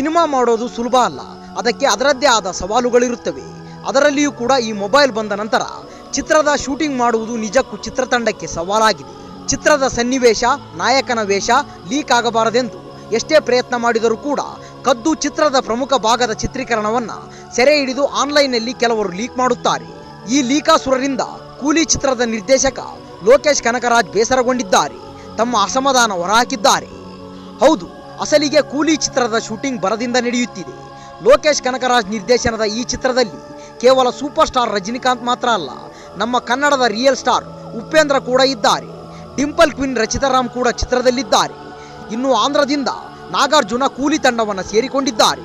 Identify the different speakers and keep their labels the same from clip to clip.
Speaker 1: Cinema ಮಾಡೋದು ಸುಲಭ ಅಲ್ಲ, ಅದಕ್ಕೆ ಅದರದ್ದೇ ಆದ ಸವಾಲುಗಳಿರುತ್ತವೆ. ಅದರಲ್ಲಿಯೂ ಕೂಡ ಈ ಮೊಬೈಲ್ ಬಂದ ನಂತರ ಚಿತ್ರದ ಶೂಟಿಂಗ್ ಮಾಡುವುದು ನಿಜಕ್ಕೂ ಚಿತ್ರತಂಡಕ್ಕೆ ಸವಾಲಾಗಿದೆ. ಚಿತ್ರದ ಸನ್ನಿವೇಶ, ನಾಯಕನ ವೇಷ ಲೀಕ್ ಆಗಬಾರದೆಂದು ಎಷ್ಟೇ ಪ್ರಯತ್ನ ಮಾಡಿದರೂ ಕೂಡ ಕದ್ದು ಚಿತ್ರದ ಪ್ರಮುಖ ಭಾಗದ ಚಿತ್ರೀಕರಣವನ್ನ ಸೆರೆ ಹಿಡಿದು ಆನ್ಲೈನ್ನಲ್ಲಿ ಕೆಲವರು ಲೀಕ್ ಮಾಡುತ್ತಾರೆ. ಈ ಲೀಕಾಸುರರಿಂದ ಕೂಲಿ ಚಿತ್ರದ ನಿರ್ದೇಶಕ ಲೋಕೇಶ್ ಕನಕರಾಜ್ ಬೇಸರಗೊಂಡಿದ್ದಾರೆ. ತಮ್ಮ ಅಸಮಾಧಾನ ಹೊರಹಾಕಿದ್ದಾರೆ. ಹೌದು, ಅಸಲಿಗೆ ಕೂಲಿ ಚಿತ್ರದ ಶೂಟಿಂಗ್ ಭರದಿಂದ ನಡೆಯುತ್ತಿದೆ. ಲೋಕೇಶ್ ಕನಕರಾಜ್ ನಿರ್ದೇಶನದ ಈ ಚಿತ್ರದಲ್ಲಿ ಕೇವಲ ಸೂಪರ್ ಸ್ಟಾರ್ ರಜನಿಕಾಂತ್ ಮಾತ್ರ ಅಲ್ಲ, ನಮ್ಮ ಕನ್ನಡದ ರಿಯಲ್ ಸ್ಟಾರ್ ಉಪೇಂದ್ರ ಕೂಡ ಇದ್ದಾರೆ. ಡಿಂಪಲ್ ಕ್ವೀನ್ ರಚಿತಾರಾಮ್ ಕೂಡ ಚಿತ್ರದಲ್ಲಿದ್ದಾರೆ. ಇನ್ನು ಆಂಧ್ರದಿಂದ ನಾಗಾರ್ಜುನ ಕೂಲಿ ತಂಡವನ್ನು ಸೇರಿಕೊಂಡಿದ್ದಾರೆ.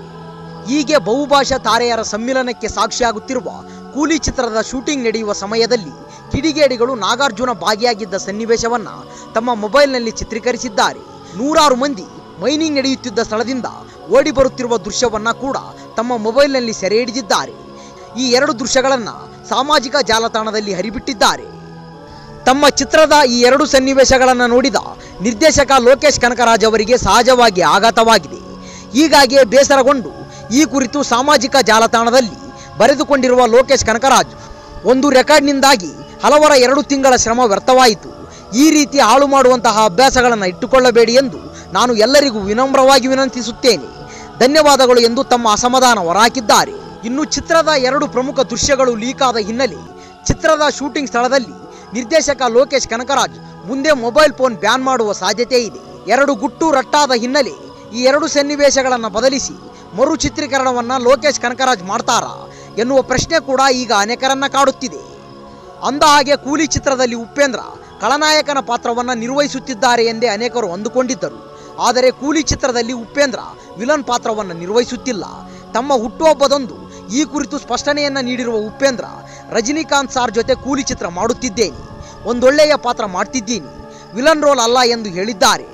Speaker 1: ಹೀಗೆ ಬಹುಭಾಷಾ ತಾರೆಯರ ಸಮ್ಮಿಲನಕ್ಕೆ ಸಾಕ್ಷಿಯಾಗುತ್ತಿರುವ ಕೂಲಿ ಚಿತ್ರದ ಶೂಟಿಂಗ್ ನಡೆಯುವ ಸಮಯದಲ್ಲಿ ಕಿಡಿಗೇಡಿಗಳು ನಾಗಾರ್ಜುನ ಭಾಗಿಯಾಗಿದ್ದ ಸನ್ನಿವೇಶವನ್ನ ತಮ್ಮ ಮೊಬೈಲ್ನಲ್ಲಿ ಚಿತ್ರೀಕರಿಸಿದ್ದಾರೆ. ನೂರಾರು ಮಂದಿ ಮೈನಿಂಗ್ ನಡೆಯುತ್ತಿದ್ದ ಸ್ಥಳದಿಂದ ಓಡಿ ಬರುತ್ತಿರುವ ದೃಶ್ಯವನ್ನ ಕೂಡ ತಮ್ಮ ಮೊಬೈಲ್ನಲ್ಲಿ ಸೆರೆ ಹಿಡಿದಿದ್ದಾರೆ. ಈ ಎರಡು ದೃಶ್ಯಗಳನ್ನು ಸಾಮಾಜಿಕ ಜಾಲತಾಣದಲ್ಲಿ ಹರಿಬಿಟ್ಟಿದ್ದಾರೆ. ತಮ್ಮ ಚಿತ್ರದ ಈ ಎರಡು ಸನ್ನಿವೇಶಗಳನ್ನು ನೋಡಿದ ನಿರ್ದೇಶಕ ಲೋಕೇಶ್ ಕನಕರಾಜ್ ಅವರಿಗೆ ಸಹಜವಾಗಿ ಆಘಾತವಾಗಿದೆ. ಹೀಗಾಗಿಯೇ ಬೇಸರಗೊಂಡು ಈ ಕುರಿತು ಸಾಮಾಜಿಕ ಜಾಲತಾಣದಲ್ಲಿ ಬರೆದುಕೊಂಡಿರುವ ಲೋಕೇಶ್ ಕನಕರಾಜ್, ಒಂದು ರೆಕಾರ್ಡ್ನಿಂದಾಗಿ ಹಲವರ 2 ತಿಂಗಳ ಶ್ರಮ ವ್ಯರ್ಥವಾಯಿತು. ಈ ರೀತಿ ಹಾಳು ಮಾಡುವಂತಹ ಅಭ್ಯಾಸಗಳನ್ನು ಇಟ್ಟುಕೊಳ್ಳಬೇಡಿ ಎಂದು ನಾನು ಎಲ್ಲರಿಗೂ ವಿನಮ್ರವಾಗಿ ವಿನಂತಿಸುತ್ತೇನೆ. ಧನ್ಯವಾದಗಳು ಎಂದು ತಮ್ಮ ಅಸಮಾಧಾನ ಹೊರಹಾಕಿದ್ದಾರೆ. ಇನ್ನು ಚಿತ್ರದ 2 ಪ್ರಮುಖ ದೃಶ್ಯಗಳು ಲೀಕ್ ಆದ ಹಿನ್ನೆಲೆ ಚಿತ್ರದ ಶೂಟಿಂಗ್ ಸ್ಥಳದಲ್ಲಿ ನಿರ್ದೇಶಕ ಲೋಕೇಶ್ ಕನಕರಾಜ್ ಮುಂದೆ ಮೊಬೈಲ್ ಫೋನ್ ಬ್ಯಾನ್ ಮಾಡುವ ಸಾಧ್ಯತೆ ಇದೆ. 2 ಗುಟ್ಟು ರಟ್ಟಾದ ಹಿನ್ನೆಲೆ ಈ 2 ಸನ್ನಿವೇಶಗಳನ್ನು ಬದಲಿಸಿ ಮರು ಚಿತ್ರೀಕರಣವನ್ನ ಲೋಕೇಶ್ ಕನಕರಾಜ್ ಮಾಡ್ತಾರಾ ಎನ್ನುವ ಪ್ರಶ್ನೆ ಕೂಡ ಈಗ ಅನೇಕರನ್ನ ಕಾಡುತ್ತಿದೆ. ಅಂದ ಹಾಗೆ ಕೂಲಿ ಚಿತ್ರದಲ್ಲಿ ಉಪೇಂದ್ರ ಖಳನಾಯಕನ ಪಾತ್ರವನ್ನು ನಿರ್ವಹಿಸುತ್ತಿದ್ದಾರೆ ಎಂದೇ ಅನೇಕರು ಅಂದುಕೊಂಡಿದ್ದರು. ಆದರೆ ಕೂಲಿ ಚಿತ್ರದಲ್ಲಿ ಉಪೇಂದ್ರ ವಿಲನ್ ಪಾತ್ರವನ್ನು ನಿರ್ವಹಿಸುತ್ತಿಲ್ಲ. ತಮ್ಮ ಹುಟ್ಟುಹಬ್ಬದಂದು ಈ ಕುರಿತು ಸ್ಪಷ್ಟನೆಯನ್ನ ನೀಡಿರುವ ಉಪೇಂದ್ರ, ರಜನಿಕಾಂತ್ ಸಾರ್ ಜೊತೆ ಕೂಲಿ ಚಿತ್ರ ಮಾಡುತ್ತಿದ್ದೇನೆ, ಒಂದೊಳ್ಳೆಯ ಪಾತ್ರ ಮಾಡ್ತಿದ್ದೀನಿ, ವಿಲನ್ ರೋಲ್ ಅಲ್ಲ ಎಂದು ಹೇಳಿದ್ದಾರೆ.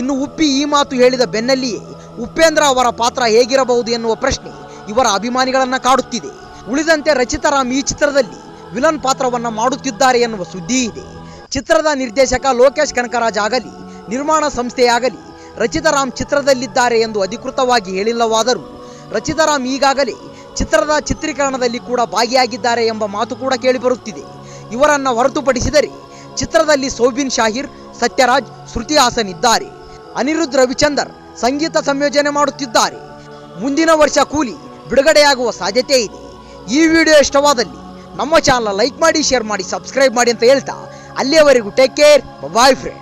Speaker 1: ಇನ್ನು ಉಪ್ಪಿ ಈ ಮಾತು ಹೇಳಿದ ಬೆನ್ನಲ್ಲಿಯೇ ಉಪೇಂದ್ರ ಅವರ ಪಾತ್ರ ಹೇಗಿರಬಹುದು ಎನ್ನುವ ಪ್ರಶ್ನೆ ಇವರ ಅಭಿಮಾನಿಗಳನ್ನ ಕಾಡುತ್ತಿದೆ. ಉಳಿದಂತೆ ರಚಿತಾರಾಮ್ ಈ ಚಿತ್ರದಲ್ಲಿ ವಿಲನ್ ಪಾತ್ರವನ್ನ ಮಾಡುತ್ತಿದ್ದಾರೆ ಎನ್ನುವ ಸುದ್ದಿ ಇದೆ. ಚಿತ್ರದ ನಿರ್ದೇಶಕ ಲೋಕೇಶ್ ಕನಕರಾಜ್ ಆಗಲಿ, ನಿರ್ಮಾಣ ಸಂಸ್ಥೆಯಾಗಲಿ ರಚಿತಾರಾಮ್ ಚಿತ್ರದಲ್ಲಿದ್ದಾರೆ ಎಂದು ಅಧಿಕೃತವಾಗಿ ಹೇಳಿಲ್ಲವಾದರೂ ರಚಿತಾರಾಮ್ ಈಗಾಗಲೇ ಚಿತ್ರದ ಚಿತ್ರೀಕರಣದಲ್ಲಿ ಕೂಡ ಭಾಗಿಯಾಗಿದ್ದಾರೆ ಎಂಬ ಮಾತು ಕೂಡ ಕೇಳಿಬರುತ್ತಿದೆ. ಇವರನ್ನ ಹೊರತುಪಡಿಸಿದರೆ ಚಿತ್ರದಲ್ಲಿ ಸೌಬಿನ್ ಶಾಹಿರ್, ಸತ್ಯರಾಜ್, ಶ್ರುತಿ ಹಾಸನ್ ಇದ್ದಾರೆ. ಅನಿರುದ್ಧ್ ರವಿಚಂದರ್ ಸಂಗೀತ ಸಂಯೋಜನೆ ಮಾಡುತ್ತಿದ್ದಾರೆ. ಮುಂದಿನ ವರ್ಷ ಕೂಲಿ ಬಿಡುಗಡೆಯಾಗುವ ಸಾಧ್ಯತೆ ಇದೆ. ಈ ವಿಡಿಯೋ ಇಷ್ಟವಾದಲ್ಲಿ ನಮ್ಮ ಚಾನಲ್ ಲೈಕ್ ಮಾಡಿ, ಶೇರ್ ಮಾಡಿ, ಸಬ್ಸ್ಕ್ರೈಬ್ ಮಾಡಿ ಅಂತ ಹೇಳ್ತಾ ಅಲ್ಲಿಯವರೆಗೂ ಟೇಕ್ ಕೇರ್, ಬಾಯ್ ಫ್ರೆಂಡ್.